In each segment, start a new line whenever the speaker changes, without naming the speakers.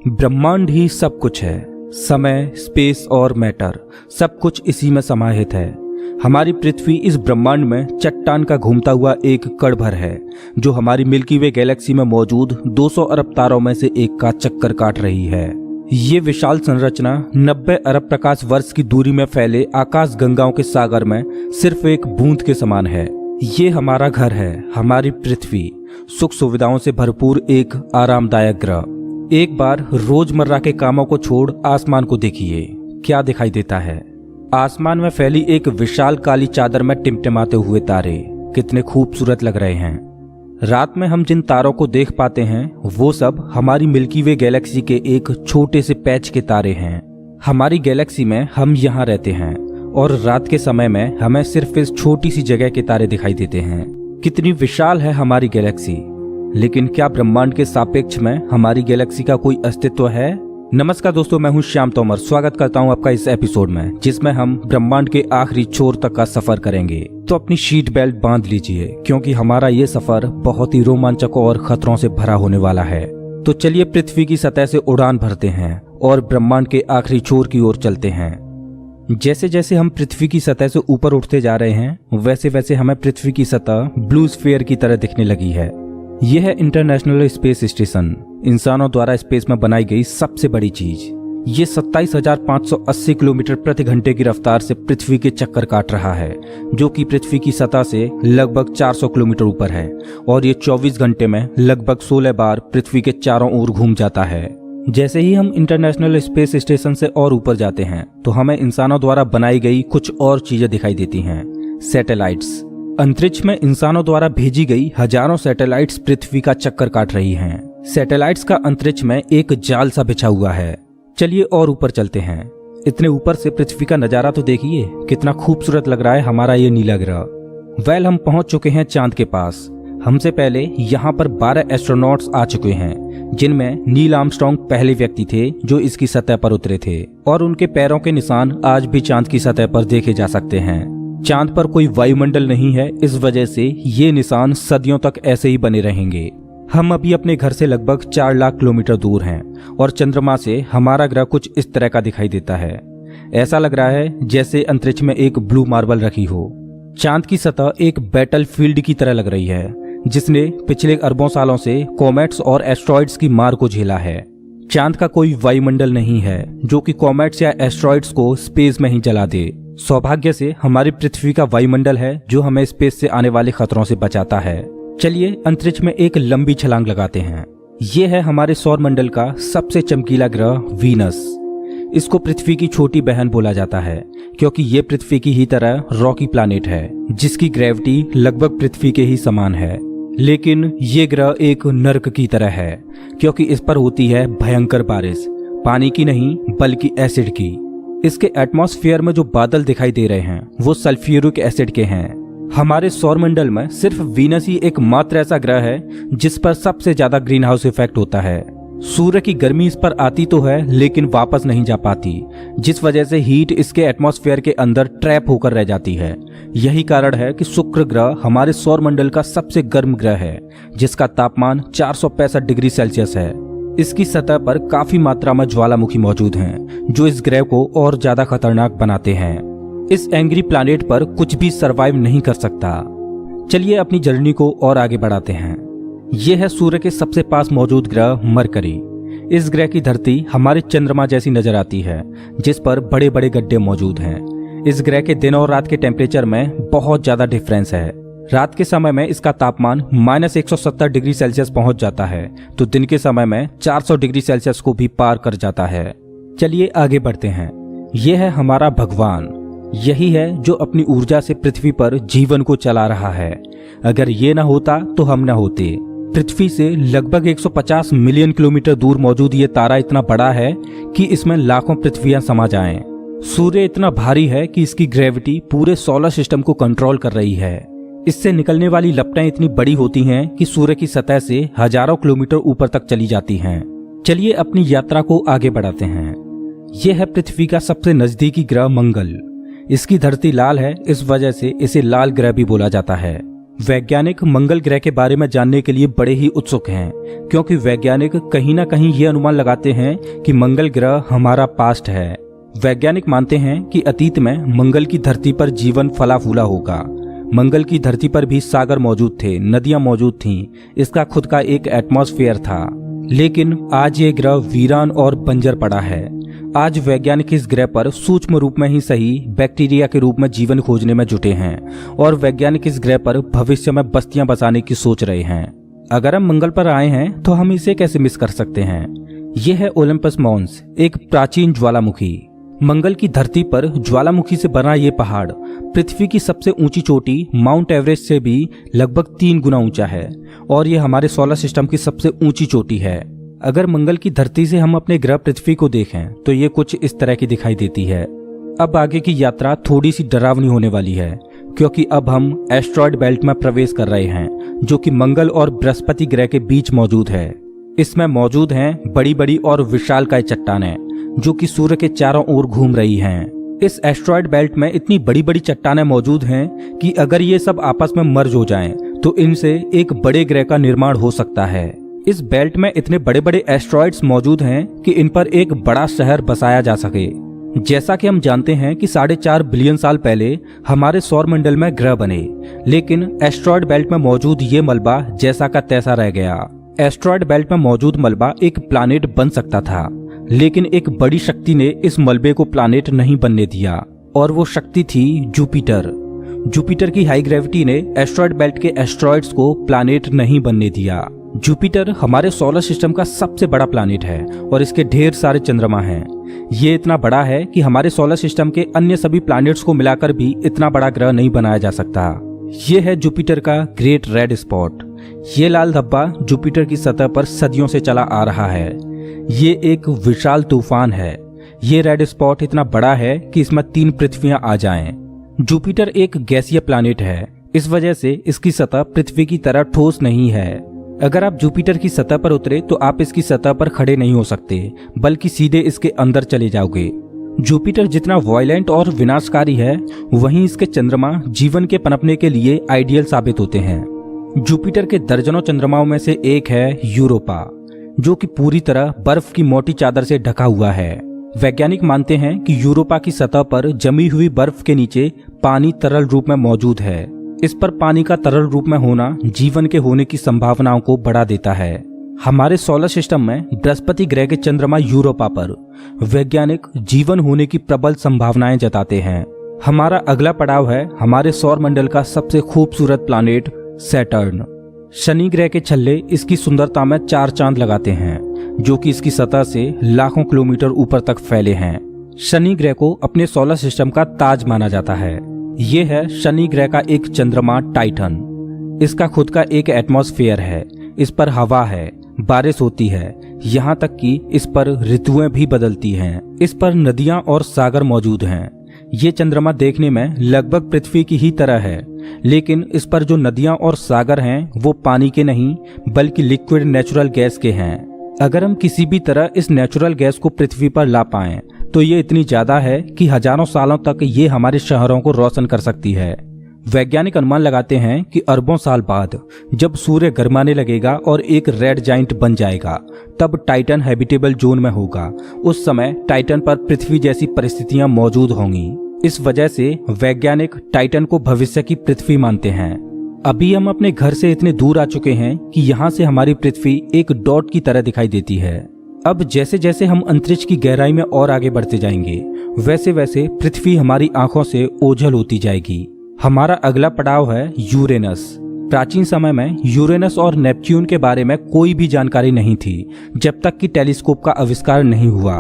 ब्रह्मांड ही सब कुछ है। समय, स्पेस और मैटर सब कुछ इसी में समाहित है। हमारी पृथ्वी इस ब्रह्मांड में चट्टान का घूमता हुआ एक कण भर है, जो हमारी मिल्की वे गैलेक्सी में मौजूद 200 अरब तारों में से एक का चक्कर काट रही है। ये विशाल संरचना 90 अरब प्रकाश वर्ष की दूरी में फैले आकाश गंगाओं के सागर में सिर्फ एक बूंद के समान है। ये हमारा घर है, हमारी पृथ्वी, सुख सुविधाओं से भरपूर एक आरामदायक ग्रह। एक बार रोजमर्रा के कामों को छोड़ आसमान को देखिए, क्या दिखाई देता है। आसमान में फैली एक विशाल काली चादर में टिमटिमाते हुए तारे कितने खूबसूरत लग रहे हैं। रात में हम जिन तारों को देख पाते हैं वो सब हमारी मिल्की वे गैलेक्सी के एक छोटे से पैच के तारे हैं। हमारी गैलेक्सी में हम यहाँ रहते हैं और रात के समय में हमें सिर्फ इस छोटी सी जगह के तारे दिखाई देते हैं। कितनी विशाल है हमारी गैलेक्सी, लेकिन क्या ब्रह्मांड के सापेक्ष में हमारी गैलेक्सी का कोई अस्तित्व है? नमस्कार दोस्तों, मैं हूं श्याम तोमर। स्वागत करता हूं आपका इस एपिसोड में, जिसमें हम ब्रह्मांड के आखिरी छोर तक का सफर करेंगे। तो अपनी सीट बेल्ट बांध लीजिए, क्योंकि हमारा ये सफर बहुत ही रोमांचक और खतरों से भरा होने वाला है। तो चलिए पृथ्वी की सतह से उड़ान भरते हैं और ब्रह्मांड के आखिरी छोर की ओर चलते हैं। जैसे जैसे हम पृथ्वी की सतह से ऊपर उठते जा रहे हैं, वैसे वैसे हमें पृथ्वी की सतह ब्लू स्फीयर की तरह दिखने लगी है। यह है इंटरनेशनल स्पेस स्टेशन, इंसानों द्वारा स्पेस में बनाई गई सबसे बड़ी चीज। ये 27,580 किलोमीटर प्रति घंटे की रफ्तार से पृथ्वी के चक्कर काट रहा है, जो कि पृथ्वी की सतह से लगभग 400 किलोमीटर ऊपर है। और ये 24 घंटे में लगभग 16 बार पृथ्वी के चारों ओर घूम जाता है। जैसे ही हम इंटरनेशनल स्पेस स्टेशन से और ऊपर जाते हैं, तो हमें इंसानों द्वारा बनाई गई कुछ और चीजें दिखाई देती हैं। सैटेलाइट्स। अंतरिक्ष में इंसानों द्वारा भेजी गई हजारों सैटेलाइट्स पृथ्वी का चक्कर काट रही हैं। सैटेलाइट्स का अंतरिक्ष में एक जाल सा बिछा हुआ है। चलिए और ऊपर चलते हैं। इतने ऊपर से पृथ्वी का नजारा तो देखिए, कितना खूबसूरत लग रहा है हमारा ये नीला ग्रह। हम पहुंच चुके हैं चांद के पास। हमसे पहले यहाँ पर 12 एस्ट्रोनॉट्स आ चुके हैं, जिनमें नील आर्मस्ट्रांग पहले व्यक्ति थे जो इसकी सतह पर उतरे थे, और उनके पैरों के निशान आज भी चांद की सतह पर देखे जा सकते हैं। चांद पर कोई वायुमंडल नहीं है, इस वजह से ये निशान सदियों तक ऐसे ही बने रहेंगे। हम अभी अपने घर से लगभग 4 लाख किलोमीटर दूर हैं और चंद्रमा से हमारा ग्रह कुछ इस तरह का दिखाई देता है। ऐसा लग रहा है जैसे अंतरिक्ष में एक ब्लू मार्बल रखी हो। चांद की सतह एक बैटल फील्ड की तरह लग रही है, जिसने पिछले अरबों सालों से कॉमेट्स और एस्ट्रॉइड्स की मार को झेला है। चांद का कोई वायुमंडल नहीं है जो कि कॉमेट्स या एस्ट्रॉइड्स को स्पेस में ही जला दे। सौभाग्य से हमारी पृथ्वी का वायुमंडल है जो हमें स्पेस से आने वाले खतरों से बचाता है। चलिए अंतरिक्ष में एक लंबी छलांग लगाते हैं। ये है हमारे सौर मंडल का सबसे चमकीला ग्रह वीनस। इसको पृथ्वी की छोटी बहन बोला जाता है, क्योंकि ये पृथ्वी की ही तरह रॉकी प्लैनेट है, जिसकी ग्रेविटी लगभग पृथ्वी के ही समान है। लेकिन ये ग्रह एक नर्क की तरह है, क्योंकि इस पर होती है भयंकर बारिश, पानी की नहीं बल्कि एसिड की। इसके एटमॉस्फेयर में जो बादल दिखाई दे रहे हैं वो सल्फ्यूरिक एसिड के हैं। हमारे सौरमंडल में सिर्फ वीनस ही एकमात्र ऐसा ग्रह है जिस पर सबसे ज्यादा ग्रीन हाउस इफेक्ट होता है। सूर्य की गर्मी इस पर आती तो है, लेकिन वापस नहीं जा पाती, जिस वजह से हीट इसके एटमॉस्फेयर के अंदर ट्रैप होकर रह जाती है। यही कारण है कि शुक्र ग्रह हमारे सौरमंडल का सबसे गर्म ग्रह है, जिसका तापमान 465 डिग्री सेल्सियस है। इसकी सतह पर काफी मात्रा में ज्वालामुखी मौजूद हैं, जो इस ग्रह को और ज्यादा खतरनाक बनाते हैं। इस एंग्री प्लैनेट पर कुछ भी सरवाइव नहीं कर सकता। चलिए अपनी जर्नी को और आगे बढ़ाते हैं। यह है सूर्य के सबसे पास मौजूद ग्रह मरकरी। इस ग्रह की धरती हमारे चंद्रमा जैसी नजर आती है, जिस पर बड़े बड़े गड्ढे मौजूद हैं। इस ग्रह के दिन और रात के टेम्परेचर में बहुत ज्यादा डिफरेंस है। रात के समय में इसका तापमान -170 डिग्री सेल्सियस पहुंच जाता है, तो दिन के समय में 400 डिग्री सेल्सियस को भी पार कर जाता है। चलिए आगे बढ़ते हैं। यह है हमारा भगवान। यही है जो अपनी ऊर्जा से पृथ्वी पर जीवन को चला रहा है। अगर ये ना होता तो हम ना होते। पृथ्वी से लगभग 150 मिलियन किलोमीटर दूर मौजूद ये तारा इतना बड़ा है कि इसमें लाखों पृथ्वियां समा जाएं। सूर्य इतना भारी है कि इसकी ग्रेविटी पूरे सोलर सिस्टम को कंट्रोल कर रही है। इससे निकलने वाली लपटें इतनी बड़ी होती हैं कि सूर्य की सतह से हजारों किलोमीटर ऊपर तक चली जाती हैं। चलिए अपनी यात्रा को आगे बढ़ाते हैं। यह है पृथ्वी का सबसे नजदीकी ग्रह मंगल। इसकी धरती लाल है, इस वजह से इसे लाल ग्रह भी बोला जाता है। वैज्ञानिक मंगल ग्रह के बारे में जानने के लिए बड़े ही उत्सुक हैं, क्योंकि वैज्ञानिक कहीं ना कहीं ये अनुमान लगाते हैं कि मंगल ग्रह हमारा पास्ट है। वैज्ञानिक मानते हैं कि अतीत में मंगल की धरती पर जीवन फला फूला होगा। मंगल की धरती पर भी सागर मौजूद थे, नदियां मौजूद थीं, इसका खुद का एक एटमॉस्फेयर था। लेकिन आज ये ग्रह वीरान और बंजर पड़ा है। आज वैज्ञानिक इस ग्रह पर सूक्ष्म रूप में ही सही बैक्टीरिया के रूप में जीवन खोजने में जुटे हैं और वैज्ञानिक इस ग्रह पर भविष्य में बस्तियां बसाने की सोच रहे हैं। अगर हम मंगल पर आए हैं तो हम इसे कैसे मिस कर सकते हैं। यह है ओलंपस मॉन्स, एक प्राचीन ज्वालामुखी। मंगल की धरती पर ज्वालामुखी से बना ये पहाड़ पृथ्वी की सबसे ऊंची चोटी माउंट एवरेस्ट से भी लगभग 3 गुना ऊंचा है और ये हमारे सोलर सिस्टम की सबसे ऊंची चोटी है। अगर मंगल की धरती से हम अपने ग्रह पृथ्वी को देखें तो ये कुछ इस तरह की दिखाई देती है। अब आगे की यात्रा थोड़ी सी डरावनी होने वाली है, क्योंकि अब हम एस्ट्रॉयड बेल्ट में प्रवेश कर रहे हैं, जो कि मंगल और बृहस्पति ग्रह के बीच मौजूद है। इसमें मौजूद हैं बड़ी बड़ी और विशालकाय चट्टानें, जो कि सूर्य के चारों ओर घूम रही हैं। इस एस्ट्रॉयड बेल्ट में इतनी बड़ी बड़ी चट्टानें मौजूद हैं कि अगर ये सब आपस में मर्ज हो जाएं, तो इनसे एक बड़े ग्रह का निर्माण हो सकता है। इस बेल्ट में इतने बड़े बड़े एस्ट्रॉयड्स मौजूद हैं कि इन पर एक बड़ा शहर बसाया जा सके। जैसा कि हम जानते हैं कि 4.5 बिलियन साल पहले हमारे सौर मंडल में ग्रह बने, लेकिन एस्ट्रॉयड बेल्ट में मौजूद ये मलबा जैसा का तैसा रह गया। एस्ट्रॉयड बेल्ट में मौजूद मलबा एक प्लैनेट बन सकता था, लेकिन एक बड़ी शक्ति ने इस मलबे को प्लैनेट नहीं बनने दिया, और वो शक्ति थी जुपिटर। जुपिटर की हाई ग्रेविटी ने एस्ट्रॉयड बेल्ट के एस्ट्रॉयड्स को प्लैनेट नहीं बनने दिया। जुपिटर हमारे सोलर सिस्टम का सबसे बड़ा प्लैनेट है और इसके ढेर सारे चंद्रमा हैं। ये इतना बड़ा है कि हमारे सोलर सिस्टम के अन्य सभी प्लैनेट्स को मिलाकर भी इतना बड़ा ग्रह नहीं बनाया जा सकता। ये है जुपिटर का ग्रेट रेड स्पॉट। ये लाल धब्बा जुपिटर की सतह पर सदियों से चला आ रहा है। ये एक विशाल तूफान है। ये रेड स्पॉट इतना बड़ा है कि इसमें 3 पृथ्वियां आ जाएं। जुपिटर एक गैसीय प्लैनेट है, इस वजह से इसकी सतह पृथ्वी की तरह ठोस नहीं है। अगर आप जुपिटर की सतह पर उतरे तो आप इसकी सतह पर खड़े नहीं हो सकते, बल्कि सीधे इसके अंदर चले जाओगे। जुपिटर जितना वायलेंट और विनाशकारी है, वहीं इसके चंद्रमा जीवन के पनपने के लिए आइडियल साबित होते हैं। जुपिटर के दर्जनों चंद्रमाओं में से एक है यूरोपा, जो कि पूरी तरह बर्फ की मोटी चादर से ढका हुआ है। वैज्ञानिक मानते हैं कि यूरोपा की सतह पर जमी हुई बर्फ के नीचे पानी तरल रूप में मौजूद है। इस पर पानी का तरल रूप में होना जीवन के होने की संभावनाओं को बढ़ा देता है। हमारे सोलर सिस्टम में बृहस्पति ग्रह के चंद्रमा यूरोपा पर वैज्ञानिक जीवन होने की प्रबल संभावनाएं जताते हैं। हमारा अगला पड़ाव है हमारे सौर मंडल का सबसे खूबसूरत प्लैनेट सैटर्न। शनि ग्रह के छल्ले इसकी सुंदरता में 4 चांद लगाते हैं, जो कि इसकी सतह से लाखों किलोमीटर ऊपर तक फैले हैं। शनि ग्रह को अपने सोलर सिस्टम का ताज माना जाता है। ये है शनि ग्रह का एक चंद्रमा टाइटन। इसका खुद का एक एटमॉस्फेयर है, इस पर हवा है, बारिश होती है, यहाँ तक कि इस पर ऋतुएं भी बदलती हैं। इस पर नदियां और सागर मौजूद हैं। ये चंद्रमा देखने में लगभग पृथ्वी की ही तरह है, लेकिन इस पर जो नदियां और सागर हैं वो पानी के नहीं बल्कि लिक्विड नेचुरल गैस के हैं। अगर हम किसी भी तरह इस नेचुरल गैस को पृथ्वी पर ला पाएं तो ये इतनी ज्यादा है कि हजारों सालों तक ये हमारे शहरों को रोशन कर सकती है। वैज्ञानिक अनुमान लगाते हैं कि अरबों साल बाद जब सूर्य गर्माने लगेगा और एक रेड जाइंट बन जाएगा, तब टाइटन हैबिटेबल जोन में होगा। उस समय टाइटन पर पृथ्वी जैसी परिस्थितियां मौजूद होंगी। इस वजह से वैज्ञानिक टाइटन को भविष्य की पृथ्वी मानते हैं। अभी हम अपने घर से इतने दूर आ चुके हैं कि यहाँ से हमारी पृथ्वी एक डॉट की तरह दिखाई देती है। अब जैसे जैसे हम अंतरिक्ष की गहराई में और आगे बढ़ते जाएंगे, वैसे वैसे पृथ्वी हमारी आंखों से ओझल होती जाएगी। हमारा अगला पड़ाव है यूरेनस। प्राचीन समय में यूरेनस और नेपच्यून के बारे में कोई भी जानकारी नहीं थी, जब तक कि टेलीस्कोप का आविष्कार नहीं हुआ।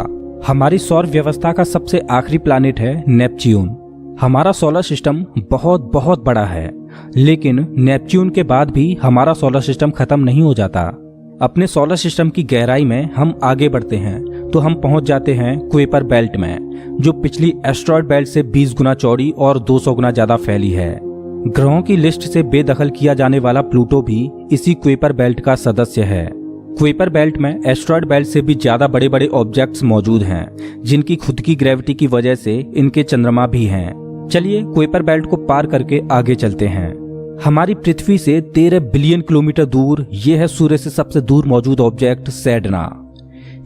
हमारी सौर व्यवस्था का सबसे आखिरी प्लैनेट है नेपच्यून। हमारा सोलर सिस्टम बहुत बहुत बड़ा है, लेकिन नेपच्यून के बाद भी हमारा सोलर सिस्टम खत्म नहीं हो जाता। अपने सोलर सिस्टम की गहराई में हम आगे बढ़ते हैं तो हम पहुंच जाते हैं कुइपर बेल्ट में, जो पिछली एस्ट्रॉयड बेल्ट से 20 गुना चौड़ी और 200 गुना ज्यादा फैली है। ग्रहों की लिस्ट से बेदखल किया जाने वाला प्लूटो भी इसी कुइपर बेल्ट का सदस्य है। कुइपर बेल्ट में एस्ट्रॉयड बेल्ट से भी ज्यादा बड़े बड़े ऑब्जेक्ट्स मौजूद हैं, जिनकी खुद की ग्रेविटी की वजह से इनके चंद्रमा भी हैं। चलिए कुइपर बेल्ट को पार करके आगे चलते हैं। हमारी पृथ्वी से 13 बिलियन किलोमीटर दूर ये है सूर्य से सबसे दूर मौजूद ऑब्जेक्ट सेडना।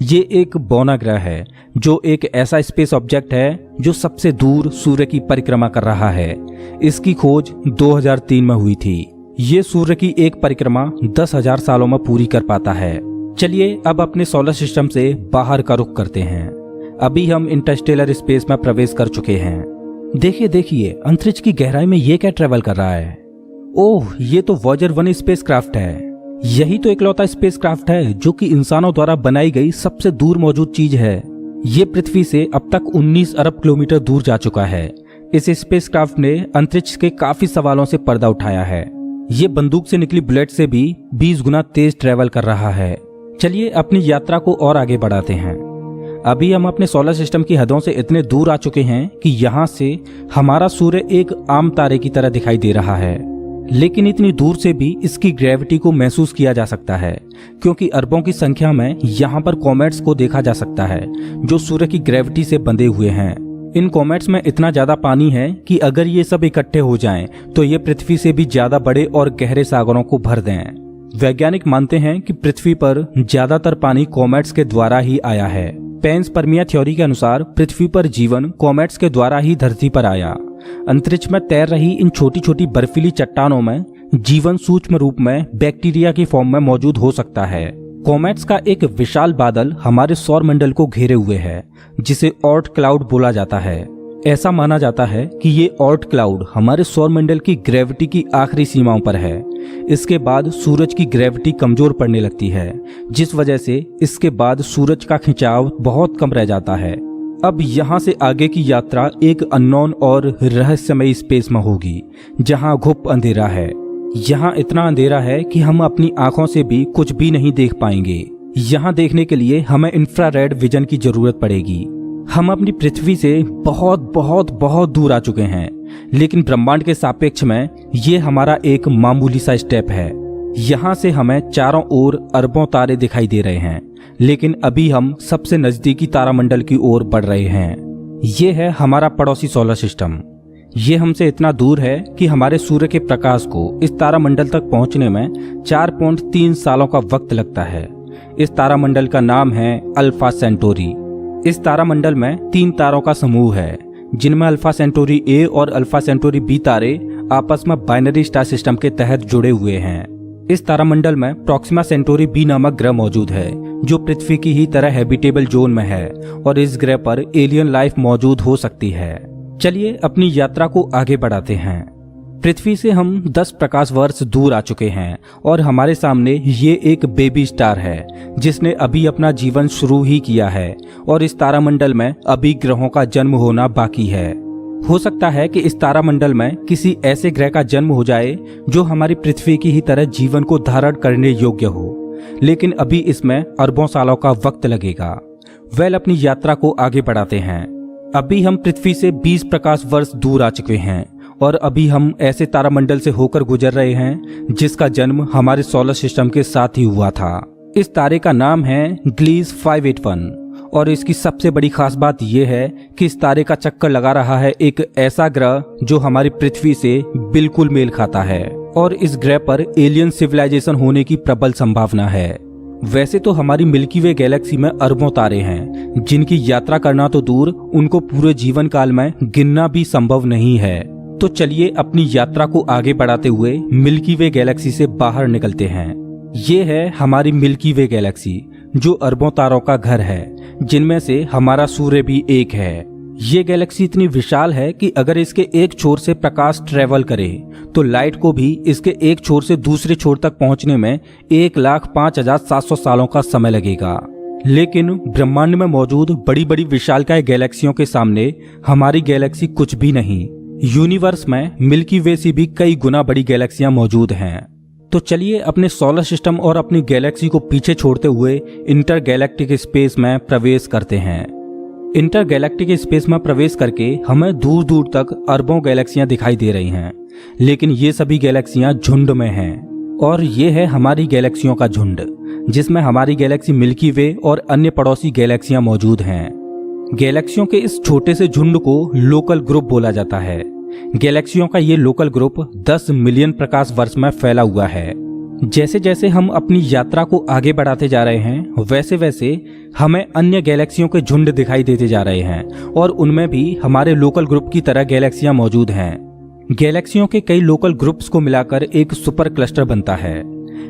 ये एक बौना ग्रह है जो एक ऐसा स्पेस ऑब्जेक्ट है जो सबसे दूर सूर्य की परिक्रमा कर रहा है। इसकी खोज 2003 में हुई थी। ये सूर्य की एक परिक्रमा 10,000 सालों में पूरी कर पाता है। चलिए अब अपने सोलर सिस्टम से बाहर का रुख करते हैं। अभी हम इंटरस्टेलर स्पेस में प्रवेश कर चुके हैं। देखिए देखिए, अंतरिक्ष की गहराई में ये क्या ट्रेवल कर रहा है। ओह, ये तो वॉयेजर 1 स्पेसक्राफ्ट है। यही तो इकलौता स्पेसक्राफ्ट है जो कि इंसानों द्वारा बनाई गई सबसे दूर मौजूद चीज है। ये पृथ्वी से अब तक 19 अरब किलोमीटर दूर जा चुका है। इस स्पेसक्राफ्ट ने अंतरिक्ष के काफी सवालों से पर्दा उठाया है। ये बंदूक से निकली बुलेट से भी 20 गुना तेज ट्रेवल कर रहा है। चलिए अपनी यात्रा को और आगे बढ़ाते हैं। अभी हम अपने सोलर सिस्टम की हदों से इतने दूर आ चुके हैं कि यहाँ से हमारा सूर्य एक आम तारे की तरह दिखाई दे रहा है, लेकिन इतनी दूर से भी इसकी ग्रेविटी को महसूस किया जा सकता है, क्योंकि अरबों की संख्या में यहाँ पर कॉमेट्स को देखा जा सकता है जो सूर्य की ग्रेविटी से बंधे हुए हैं। इन कॉमेट्स में इतना ज्यादा पानी है कि अगर ये सब इकट्ठे हो जाएं, तो ये पृथ्वी से भी ज्यादा बड़े और गहरे सागरों को भर दें। वैज्ञानिक मानते हैं कि पृथ्वी पर ज्यादातर पानी कॉमेट्स के द्वारा ही आया है। पेंसपर्मिया थ्योरी के अनुसार पृथ्वी पर जीवन कॉमेट्स के द्वारा ही धरती पर आया। अंतरिक्ष में तैर रही इन छोटी छोटी बर्फीली चट्टानों में जीवन सूक्ष्म रूप में बैक्टीरिया की फॉर्म में मौजूद हो सकता है। कॉमेट्स का एक विशाल बादल हमारे सौर मंडल को घेरे हुए है, जिसे ऑर्ट क्लाउड बोला जाता है। ऐसा माना जाता है कि ये ऑर्ट क्लाउड हमारे सौर मंडल की ग्रेविटी की आखिरी सीमाओं पर है। इसके बाद सूरज की ग्रेविटी कमजोर पड़ने लगती है, जिस वजह से इसके बाद सूरज का खिंचाव बहुत कम रह जाता है। अब यहाँ से आगे की यात्रा एक अननोन और रहस्यमयी स्पेस में होगी, जहाँ घुप अंधेरा है। यहाँ इतना अंधेरा है कि हम अपनी आंखों से भी कुछ भी नहीं देख पाएंगे। यहाँ देखने के लिए हमें इंफ्रारेड विजन की जरूरत पड़ेगी। हम अपनी पृथ्वी से बहुत बहुत बहुत दूर आ चुके हैं, लेकिन ब्रह्मांड के सापेक्ष में ये हमारा एक मामूली सा स्टेप है। यहाँ से हमें चारों ओर अरबों तारे दिखाई दे रहे हैं, लेकिन अभी हम सबसे नजदीकी तारामंडल की ओर बढ़ रहे हैं। ये है हमारा पड़ोसी सोलर सिस्टम। ये हमसे इतना दूर है कि हमारे सूर्य के प्रकाश को इस तारामंडल तक पहुंचने में 4.3 सालों का वक्त लगता है। इस तारामंडल का नाम है अल्फा सेंटोरी। इस तारामंडल में 3 तारों का समूह है, जिनमें अल्फा सेंटोरी ए और अल्फा सेंटोरी बी तारे आपस में बाइनरी स्टार सिस्टम के तहत जुड़े हुए हैं। इस तारामंडल में प्रॉक्सिमा सेंटोरी बी नामक ग्रह मौजूद है, जो पृथ्वी की ही तरह हैबिटेबल जोन में है और इस ग्रह पर एलियन लाइफ मौजूद हो सकती है। चलिए अपनी यात्रा को आगे बढ़ाते हैं। पृथ्वी से हम 10 प्रकाश वर्ष दूर आ चुके हैं और हमारे सामने ये एक बेबी स्टार है, जिसने अभी अपना जीवन शुरू ही किया है और इस तारामंडल में अभी ग्रहों का जन्म होना बाकी है। हो सकता है कि इस तारामंडल में किसी ऐसे ग्रह का जन्म हो जाए जो हमारी पृथ्वी की ही तरह जीवन को धारण करने योग्य हो, लेकिन अभी इसमें अरबों सालों का वक्त लगेगा। वेल, अपनी यात्रा को आगे बढ़ाते हैं। अभी हम पृथ्वी से 20 प्रकाश वर्ष दूर आ चुके हैं और अभी हम ऐसे तारामंडल से होकर गुजर रहे हैं जिसका जन्म हमारे सोलर सिस्टम के साथ ही हुआ था। इस तारे का नाम है ग्लीस 581 और इसकी सबसे बड़ी खास बात यह है कि इस तारे का चक्कर लगा रहा है एक ऐसा ग्रह जो हमारी पृथ्वी से बिल्कुल मेल खाता है और इस ग्रह पर एलियन सिविलाइजेशन होने की प्रबल संभावना है। वैसे तो हमारी मिल्की वे गैलेक्सी में अरबों तारे हैं, जिनकी यात्रा करना तो दूर, उनको पूरे जीवन काल में गिनना भी संभव नहीं है। तो चलिए अपनी यात्रा को आगे बढ़ाते हुए मिल्की वे गैलेक्सी से बाहर निकलते हैं। ये है हमारी मिल्की वे गैलेक्सी, जो अरबों तारों का घर है, जिनमें से हमारा सूर्य भी एक है। ये गैलेक्सी इतनी विशाल है कि अगर इसके एक छोर से प्रकाश ट्रेवल करे तो लाइट को भी इसके एक छोर से दूसरे छोर तक पहुंचने में 1,05,700 सालों का समय लगेगा। लेकिन ब्रह्मांड में मौजूद बड़ी बड़ी विशालकाय गैलेक्सियों के सामने हमारी गैलेक्सी कुछ भी नहीं। यूनिवर्स में मिल्की वे से भी कई गुना बड़ी गैलेक्सियां मौजूद हैं। तो चलिए अपने सोलर सिस्टम और अपनी गैलेक्सी को पीछे छोड़ते हुए इंटर गैलेक्टिक स्पेस में प्रवेश करते हैं। इंटर गैलेक्टिक स्पेस में प्रवेश करके हमें दूर दूर तक अरबों गैलेक्सियां दिखाई दे रही हैं, लेकिन ये सभी गैलेक्सियां झुंड में हैं और ये है हमारी गैलेक्सियों का झुंड, जिसमें हमारी गैलेक्सी मिल्की वे और अन्य पड़ोसी गैलेक्सियां मौजूद हैं। गैलेक्सियों के इस छोटे से झुंड को लोकल ग्रुप बोला जाता है। गैलेक्सियों का ये लोकल ग्रुप 10 मिलियन प्रकाश वर्ष में फैला हुआ है। जैसे जैसे हम अपनी यात्रा को आगे बढ़ाते जा रहे हैं वैसे वैसे हमें अन्य गैलेक्सियों के झुंड दिखाई देते जा रहे हैं और उनमें भी हमारे लोकल ग्रुप की तरह गैलेक्सियां मौजूद हैं। गैलेक्सियों के कई लोकल ग्रुप्स को मिलाकर एक सुपर क्लस्टर बनता है।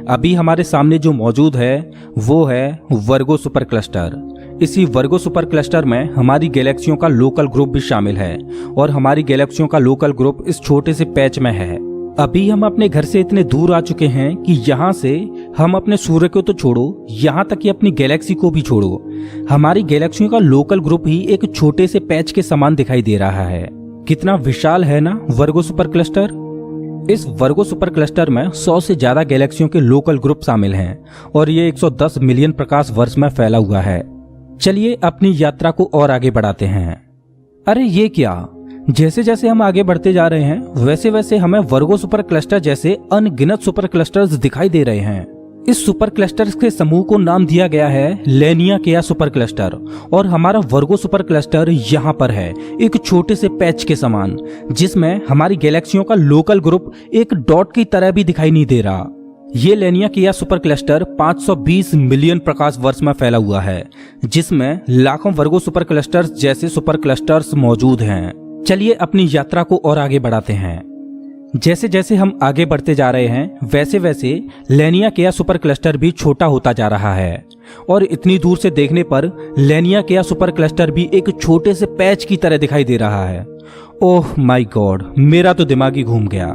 अभी हमारे सामने जो मौजूद है वो है वर्गो सुपर क्लस्टर। इसी वर्गो सुपर क्लस्टर में हमारी गैलेक्सियों का लोकल ग्रुप भी शामिल है और हमारी गैलेक्सियों का लोकल ग्रुप इस छोटे से पैच में है। अभी हम अपने घर से इतने दूर आ चुके हैं कि यहाँ से हम अपने सूर्य को तो छोड़ो, यहाँ तक कि अपनी गैलेक्सी को भी छोड़ो, हमारी गैलेक्सियों का लोकल ग्रुप ही एक छोटे से पैच के समान दिखाई दे रहा है। कितना विशाल है ना वर्गो सुपर क्लस्टर। इस वर्गो सुपर क्लस्टर में 100 से ज्यादा गैलेक्सियों के लोकल ग्रुप शामिल हैं और ये 110 मिलियन प्रकाश वर्ष में फैला हुआ है। चलिए अपनी यात्रा को और आगे बढ़ाते हैं। अरे ये क्या, जैसे जैसे हम आगे बढ़ते जा रहे हैं वैसे वैसे हमें वर्गो सुपर क्लस्टर जैसे अनगिनत सुपर क्लस्टर्स दिखाई दे रहे हैं। इस सुपर क्लस्टर्स के समूह को नाम दिया गया है लेनिया सुपर क्लस्टर और हमारा वर्गो सुपर क्लस्टर यहाँ पर है एक छोटे से पैच के समान, जिसमें हमारी गैलेक्सियों का लोकल ग्रुप एक डॉट की तरह भी दिखाई नहीं दे रहा। ये लेनिया सुपर क्लस्टर 520 मिलियन प्रकाश वर्ष में फैला हुआ है, जिसमें लाखों वर्गो सुपर क्लस्टर्स जैसे सुपर क्लस्टर्स मौजूद हैं। चलिए अपनी यात्रा को और आगे बढ़ाते हैं। जैसे जैसे हम आगे बढ़ते जा रहे हैं वैसे वैसे लेनिया सुपर क्लस्टर भी छोटा होता जा रहा है और इतनी दूर से देखने पर लेनिया सुपर क्लस्टर भी एक छोटे से पैच की तरह दिखाई दे रहा है। ओह माय गॉड, मेरा तो दिमाग ही घूम गया।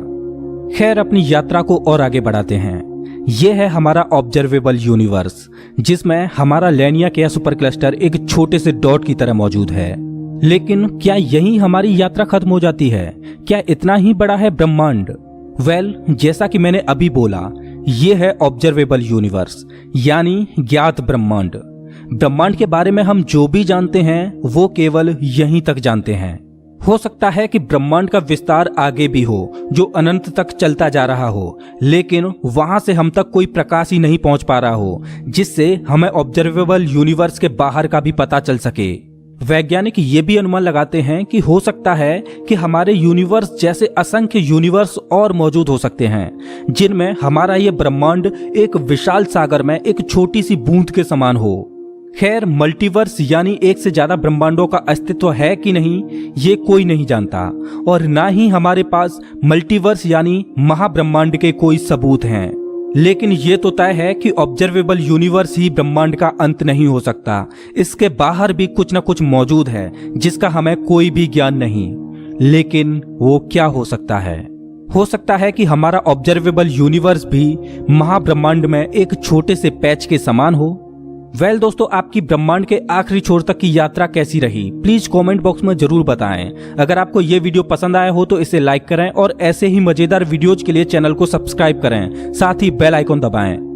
खैर अपनी यात्रा को और आगे बढ़ाते हैं। यह है हमारा ऑब्जर्वेबल यूनिवर्स, जिसमें हमारा लेनिया सुपर क्लस्टर एक छोटे से डॉट की तरह मौजूद है। लेकिन क्या यही हमारी यात्रा खत्म हो जाती है? क्या इतना ही बड़ा है ब्रह्मांड? वेल, जैसा कि मैंने अभी बोला, ये है ऑब्जर्वेबल यूनिवर्स यानी ज्ञात ब्रह्मांड। ब्रह्मांड के बारे में हम जो भी जानते हैं वो केवल यहीं तक जानते हैं। हो सकता है कि ब्रह्मांड का विस्तार आगे भी हो जो अनंत तक चलता जा रहा हो, लेकिन वहां से हम तक कोई प्रकाश ही नहीं पहुंच पा रहा हो जिससे हमें ऑब्जर्वेबल यूनिवर्स के बाहर का भी पता चल सके। वैज्ञानिक ये भी अनुमान लगाते हैं कि हो सकता है कि हमारे यूनिवर्स जैसे असंख्य यूनिवर्स और मौजूद हो सकते हैं जिनमें हमारा ये ब्रह्मांड एक विशाल सागर में एक छोटी सी बूंद के समान हो। खैर, मल्टीवर्स यानी एक से ज्यादा ब्रह्मांडों का अस्तित्व है कि नहीं ये कोई नहीं जानता और ना ही हमारे पास मल्टीवर्स यानी महाब्रह्मांड के कोई सबूत हैं। लेकिन ये तो तय है कि ऑब्जर्वेबल यूनिवर्स ही ब्रह्मांड का अंत नहीं हो सकता। इसके बाहर भी कुछ न कुछ मौजूद है जिसका हमें कोई भी ज्ञान नहीं। लेकिन वो क्या हो सकता है? हो सकता है कि हमारा ऑब्जर्वेबल यूनिवर्स भी महाब्रह्मांड में एक छोटे से पैच के समान हो। वेल दोस्तों, आपकी ब्रह्मांड के आखिरी छोर तक की यात्रा कैसी रही प्लीज कमेंट बॉक्स में जरूर बताएं। अगर आपको ये वीडियो पसंद आया हो तो इसे लाइक करें और ऐसे ही मजेदार वीडियोज के लिए चैनल को सब्सक्राइब करें, साथ ही बेल आइकॉन दबाएं।